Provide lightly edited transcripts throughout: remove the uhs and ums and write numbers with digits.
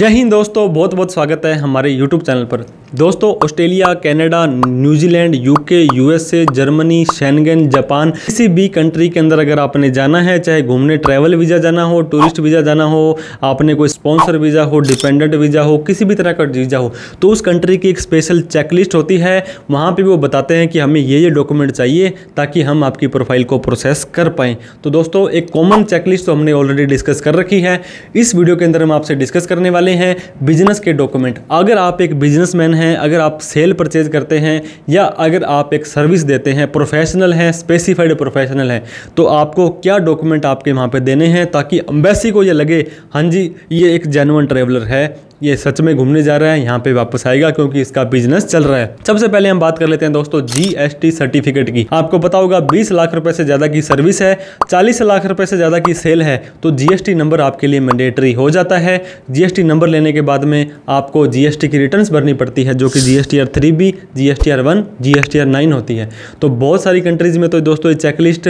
जय हिंद दोस्तों, बहुत बहुत स्वागत है हमारे YouTube चैनल पर। दोस्तों, Australia, Canada, New Zealand, UK, USA, Germany, Schengen, Japan, किसी भी कंट्री के अंदर अगर आपने जाना है, चाहे घूमने ट्रैवल वीज़ा जाना हो, टूरिस्ट वीज़ा जाना हो, आपने कोई स्पॉन्सर वीज़ा हो, डिपेंडेंट वीज़ा हो, किसी भी तरह का वीज़ा हो, तो उस कंट्री की एक स्पेशल चेकलिस्ट होती है। वहाँ पर भी वो बताते हैं कि हमें ये डॉक्यूमेंट चाहिए ताकि हम आपकी प्रोफाइल को प्रोसेस कर पाएँ। तो दोस्तों, एक कॉमन चेकलिस्ट तो हमने ऑलरेडी डिस्कस कर रखी है। इस वीडियो के अंदर हम आपसे डिस्कस करने वाले हैं बिजनेस के डॉक्यूमेंट। अगर आप एक बिजनेसमैन हैं, अगर आप सेल परचेज करते हैं या अगर आप एक सर्विस देते हैं, प्रोफेशनल हैं, स्पेसिफाइड प्रोफेशनल हैं, तो आपको क्या डॉक्यूमेंट आपके वहाँ पे देने हैं ताकि एम्बेसी को ये लगे हाँ जी ये एक जेन्युइन ट्रैवलर है, ये सच में घूमने जा रहा है, यहाँ पे वापस आएगा क्योंकि इसका बिजनेस चल रहा है। सबसे पहले हम बात कर लेते हैं दोस्तों जीएसटी सर्टिफिकेट की। आपको पता होगा 20 लाख रुपए से ज़्यादा की सर्विस है, 40 लाख रुपए से ज़्यादा की सेल है, तो जीएसटी नंबर आपके लिए मैंडेटरी हो जाता है। जीएसटी नंबर लेने के बाद में आपको जीएसटी की रिटर्न्स भरनी पड़ती है, जो कि जीएसटीआर 3B, जीएसटीआर 1, जीएसटीआर 9 होती है। तो बहुत सारी कंट्रीज़ में तो दोस्तों ये चेकलिस्ट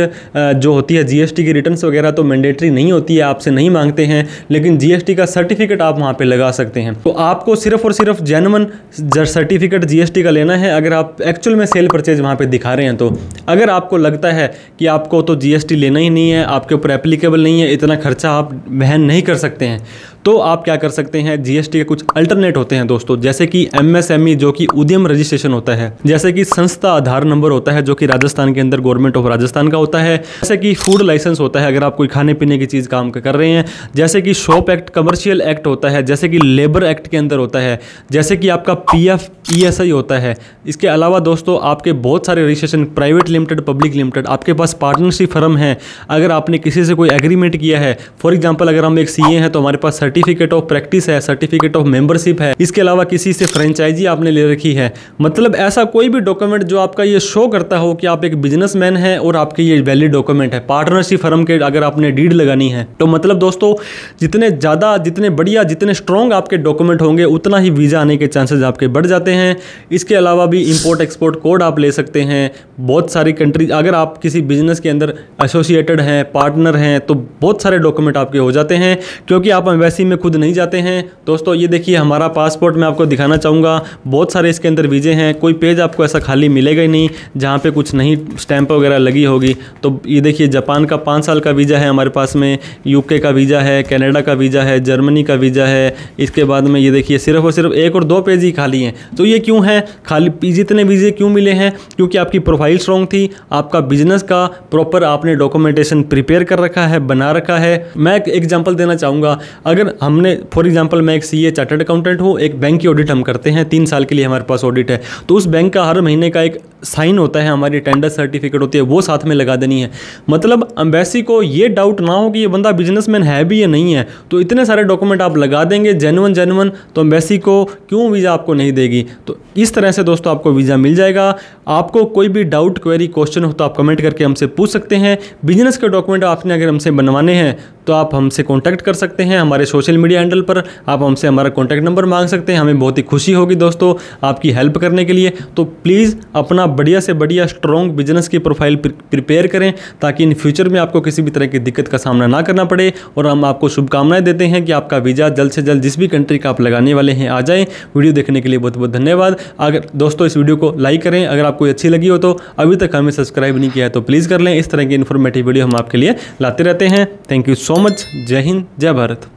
जो होती है जीएसटी की रिटर्न्स वगैरह तो मैंडेटरी नहीं होती है, आपसे नहीं मांगते हैं, लेकिन जीएसटी का सर्टिफिकेट आप वहाँ पर लगा सकते हैं। तो आपको सिर्फ और सिर्फ जेन्युइन सर्टिफिकेट जीएसटी का लेना है अगर आप एक्चुअल में सेल परचेज वहाँ पे दिखा रहे हैं। तो अगर आपको लगता है कि आपको तो जीएसटी लेना ही नहीं है, आपके ऊपर एप्लीकेबल नहीं है, इतना खर्चा आप वहन नहीं कर सकते हैं, तो आप क्या कर सकते हैं, जीएसटी के कुछ अल्टरनेट होते हैं दोस्तों, जैसे कि एमएसएमई जो कि उद्यम रजिस्ट्रेशन होता है, जैसे कि संस्था आधार नंबर होता है जो कि राजस्थान के अंदर गवर्नमेंट ऑफ राजस्थान का होता है, जैसे कि फूड लाइसेंस होता है अगर आप कोई खाने पीने की चीज़ काम कर रहे हैं, जैसे कि शॉप एक्ट, कमर्शियल एक्ट होता है, जैसे कि लेबर एक्ट के अंदर होता है, जैसे कि आपका पीएफ ईएसआई होता है। इसके अलावा दोस्तों आपके बहुत सारे registration, private limited, public limited, आपके पास पार्टनरशिप फर्म है, अगर आपने किसी से कोई एग्रीमेंट किया है, फॉर एग्जांपल अगर हम एक सीए हैं तो हमारे पास सर्टिफिकेट ऑफ प्रैक्टिस है, सर्टिफिकेट ऑफ मेंबरशिप है, इसके अलावा किसी से फ्रेंचाइजी आपने ले रखी है, मतलब ऐसा कोई भी डॉक्यूमेंट जो आपका ये शो करता हो कि आप एक बिजनेसमैन हैं और आपके ये वैलिड डॉक्यूमेंट है। पार्टनरशिप फर्म के अगर आपने डीड लगानी है तो मतलब दोस्तों जितने ज़्यादा, जितने बढ़िया, जितने स्ट्रॉन्ग आपके डॉक्यूमेंट होंगे उतना ही वीज़ा आने के चांसेस आपके बढ़ जाते हैं। इसके अलावा भी इंपोर्ट एक्सपोर्ट कोड आप ले सकते हैं। बहुत सारी कंट्रीज, अगर आप किसी बिजनेस के अंदर एसोसिएटेड हैं, पार्टनर हैं, तो बहुत सारे डॉक्यूमेंट आपके हो जाते हैं क्योंकि आप एम्बेसी में खुद नहीं जाते हैं। दोस्तों ये देखिए हमारा पासपोर्ट मैं आपको दिखाना चाहूँगा, बहुत सारे इसके अंदर वीज़े हैं, कोई पेज आपको ऐसा खाली मिलेगा ही नहीं जहाँ पे कुछ नहीं स्टैंप वगैरह लगी होगी। तो ये देखिए जापान का 5 साल का वीज़ा है हमारे पास में, यूके का वीज़ा है, कनाडा का वीज़ा है, जर्मनी का वीज़ा है। इसके बाद में ये देखिए सिर्फ और सिर्फ 1 और 2 पेज ही खाली हैं। तो ये क्यों है खाली, जितने वीज़े क्यों मिले हैं? क्योंकि आपकी प्रोफाइल स्ट्रॉन्ग थी, आपका बिजनेस का प्रॉपर आपने डॉक्यूमेंटेशन प्रिपेयर कर रखा है, बना रखा है। मैं एक एग्जांपल देना चाहूँगा, अगर हमने फॉर एग्जांपल मैं एक सीए चार्टर्ड अकाउंटेंट हूँ, एक बैंक की ऑडिट हम करते हैं, 3 साल के लिए हमारे पास ऑडिट है, तो उस बैंक का हर महीने का एक साइन होता है, हमारी टेंडर सर्टिफिकेट होती है, वो साथ में लगा देनी है। मतलब एम्बेसी को ये डाउट ना हो कि ये बंदा बिजनेसमैन है भी या नहीं है, तो इतने सारे डॉक्यूमेंट आप लगा देंगे जेन्युइन, तो एम्बेसी को क्यों वीज़ा आपको नहीं देगी। तो इस तरह से दोस्तों आपको वीज़ा मिल जाएगा। आपको कोई भी डाउट, क्वेरी, क्वेश्चन हो तो आप कमेंट करके हमसे पूछ सकते हैं। बिजनेस के डॉक्यूमेंट आपने अगर हमसे बनवाने हैं तो आप हमसे कॉन्टैक्ट कर सकते हैं हमारे सोशल मीडिया हैंडल पर, आप हमसे हमारा कॉन्टैक्ट नंबर मांग सकते हैं। हमें बहुत ही खुशी होगी दोस्तों आपकी हेल्प करने के लिए। तो प्लीज़ अपना बढ़िया से बढ़िया स्ट्रॉन्ग बिजनेस की प्रोफाइल प्रिपेयर करें ताकि इन फ्यूचर में आपको किसी भी तरह की दिक्कत का सामना ना करना पड़े। और हम आपको शुभकामनाएं देते हैं कि आपका वीज़ा जल्द से जल्द जिस भी कंट्री का आप लगाने वाले हैं आ जाए। वीडियो देखने के लिए बहुत बहुत धन्यवाद। अगर दोस्तों इस वीडियो को लाइक करें, अगर आपको अच्छी लगी हो तो अभी तक हमें सब्सक्राइब नहीं किया है तो प्लीज़ कर लें। इस तरह की इन्फॉर्मेटिव वीडियो हम आपके लिए लाते रहते हैं। Thank you so much. जय हिंद, जय भारत।